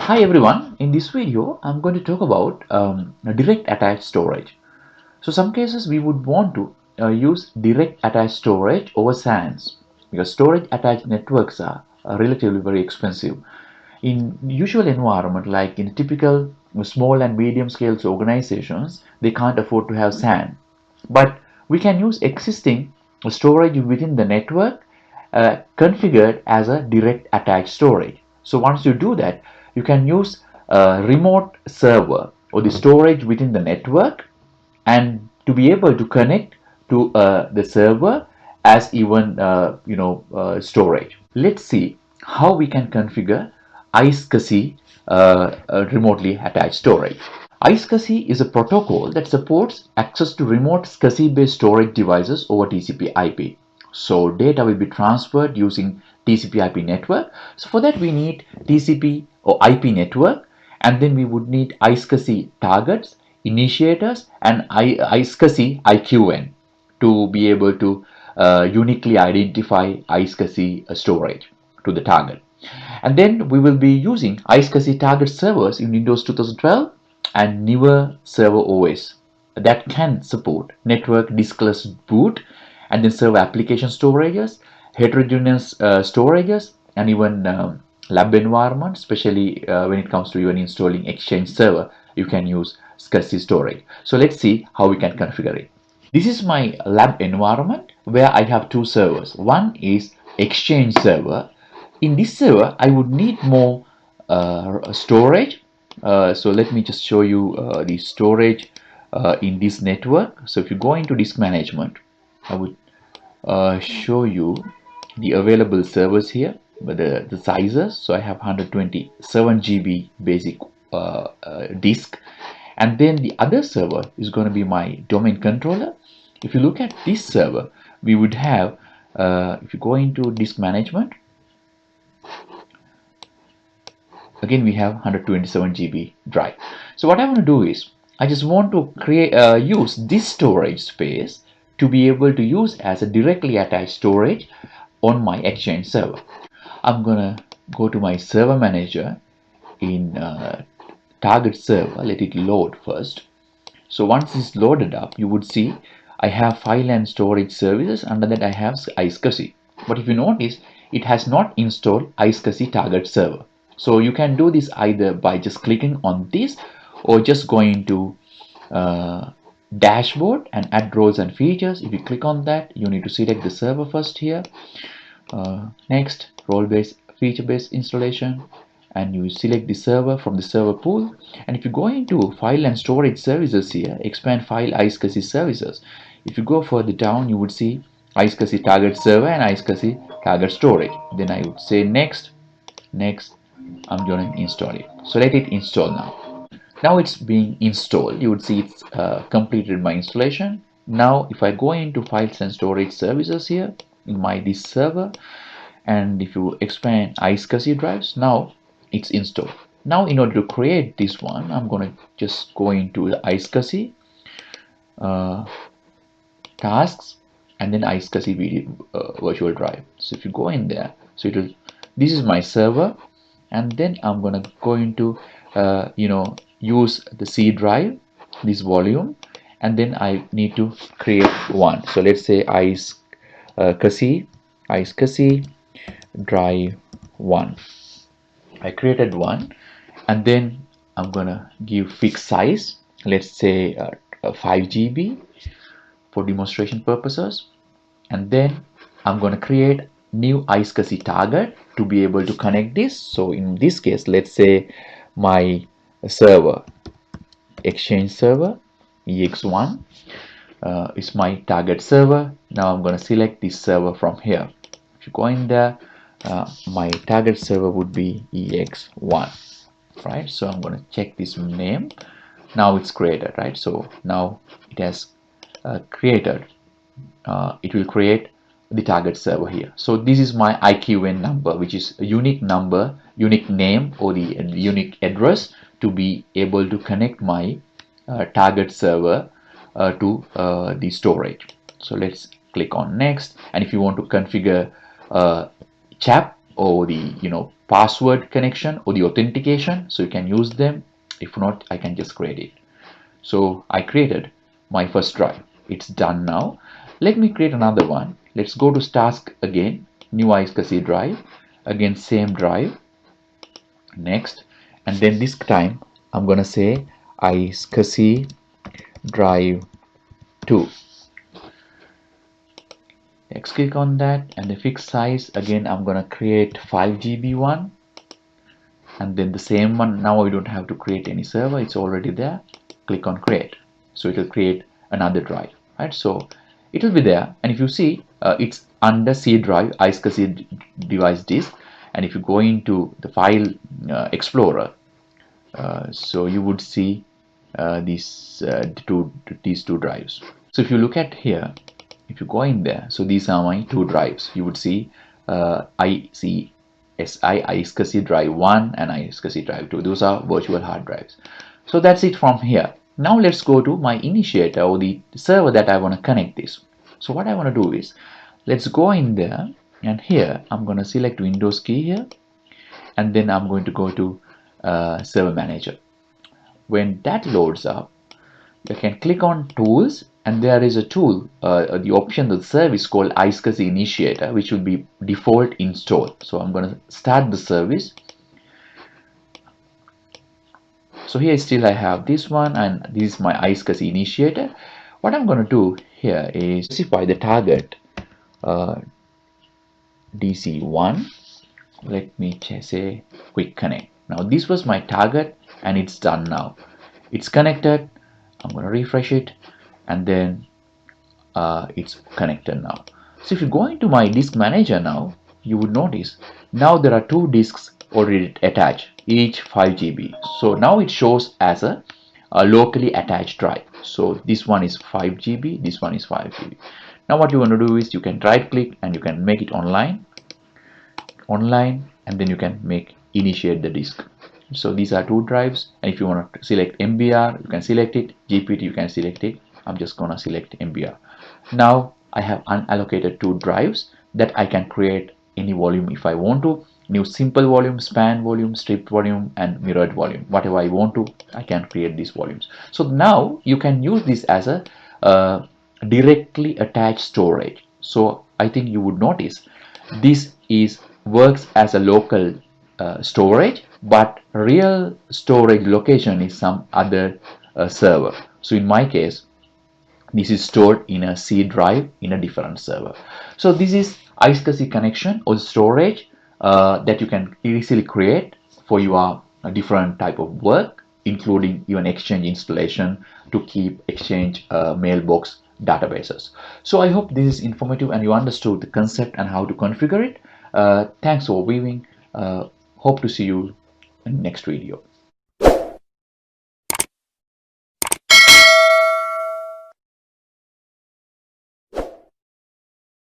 Hi everyone, in this video I'm going to talk about direct attached storage. So some cases we would want to use direct attached storage over SANs because storage attached networks are relatively very expensive. In usual environment like in typical small and medium scale organizations, they can't afford to have SAN. But we can use existing storage within the network configured as a direct attached storage. So once you do that, you can use a remote server or the storage within the network and to be able to connect to the server as even storage. Let's see how we can configure iSCSI remotely attached storage. iSCSI is a protocol that supports access to remote SCSI-based storage devices over TCP/IP. So data will be transferred using TCP/IP network. So for that we need TCP or IP network, and then we would need iSCSI targets, initiators, and iSCSI IQN to be able to uniquely identify iSCSI storage to the target. And then we will be using iSCSI target servers in Windows 2012 and newer server OS that can support network diskless boot and then server application storages, heterogeneous storages, and even lab environment, especially when it comes to even installing Exchange server, you can use SCSI storage. So let's see how we can configure it. This is my lab environment where I have two servers. One is Exchange server. In this server, I would need more storage. So let me just show you the storage in this network. So if you go into disk management, I would show you the available servers here, but the sizes. So I have 127 GB basic disk, and then the other server is going to be my domain controller. If you look at this server, we would have if you go into disk management, again we have 127 GB drive. So what I want to do is I just want to create use this storage space to be able to use as a directly attached storage on my Exchange server. I'm gonna go to my server manager in target server, let it load first. So once it's loaded up, you would see I have file and storage services. Under that I have iSCSI. But if you notice, it has not installed iSCSI target server. So you can do this either by just clicking on this or just going to dashboard and add roles and features. If you click on that, you need to select the server first here. Next, role-based feature-based installation, and you select the server from the server pool. And if you go into file and storage services here, expand file iSCSI services, if you go further down, you would see iSCSI target server and iSCSI target storage. Then I would say next. I'm going to install it. So let it install now. Now it's being installed. You would see it's completed my installation. Now if I go into files and storage services here in my this server, and if you expand iSCSI drives, now it's installed. Now in order to create this one, I'm going to just go into the iSCSI tasks and then iSCSI virtual drive. So if you go in there, so this is my server, and then I'm going to go into use the C drive, this volume, and then I need to create one. So let's say iSCSI drive 1. I created one, and then I'm gonna give fixed size, let's say 5 GB for demonstration purposes, and then I'm gonna create new iSCSI target to be able to connect this. So in this case, let's say my server Exchange server EX1 is my target server. Now I'm going to select this server from here. If you go in there, my target server would be EX1, right? So I'm going to check this name. Now it's created, right? So now it has created. It will create the target server here. So this is my IQN number, which is a unique number, unique name, or the unique address to be able to connect my target server to the storage. So let's click on next. And if you want to configure CHAP or the password connection or the authentication, so you can use them. If not, I can just create it. So I created my first drive. It's done now. Let me create another one. Let's go to task again, new iSCSI drive, again same drive, next, and then this time I'm gonna say iSCSI drive 2. Next, click on that, and the fixed size again I'm gonna create 5 GB one, and then the same one. Now I don't have to create any server, it's already there. Click on create, so it will create another drive, right? So it will be there, and if you see, it's under C drive, iSCSI device disk. And if you go into the file explorer, so you would see these two drives. So if you look at here, if you go in there, so these are my two drives. You would see iSCSI drive 1 and iSCSI drive 2. Those are virtual hard drives. So that's it from here. Now let's go to my initiator, or the server that I want to connect this. So what I want to do is, let's go in there, and here I'm going to select Windows key here, and then I'm going to go to server manager. When that loads up, you can click on tools, and there is a tool, the option, the service called iSCSI initiator, which will be default installed. So I'm going to start the service. So here still I have this one, and this is my iSCSI initiator. What I'm going to do here is specify the target DC1. Let me say quick connect. Now this was my target, and it's done now. It's connected. I'm going to refresh it, and then it's connected now. So if you go into my disk manager now, you would notice now there are two disks already attached, each 5 GB. So now it shows as a locally attached drive. So this one is 5 GB, this one is 5 GB. Now what you want to do is, you can right click and you can make it online, and then you can make initiate the disk. So these are two drives, and if you want to select MBR, you can select it. GPT, you can select it. I'm just gonna select MBR. Now I have unallocated two drives that I can create any volume if I want to. New simple volume, span volume, stripped volume, and mirrored volume. Whatever I want to, I can create these volumes. So now you can use this as a directly attached storage. So I think you would notice this works as a local storage, but real storage location is some other server. So in my case, this is stored in a C drive in a different server. So this is iSCSI connection or storage that you can easily create for your different type of work, including even Exchange installation to keep Exchange mailbox databases. So I hope this is informative and you understood the concept and how to configure it. Thanks for viewing. Hope to see you in the next video.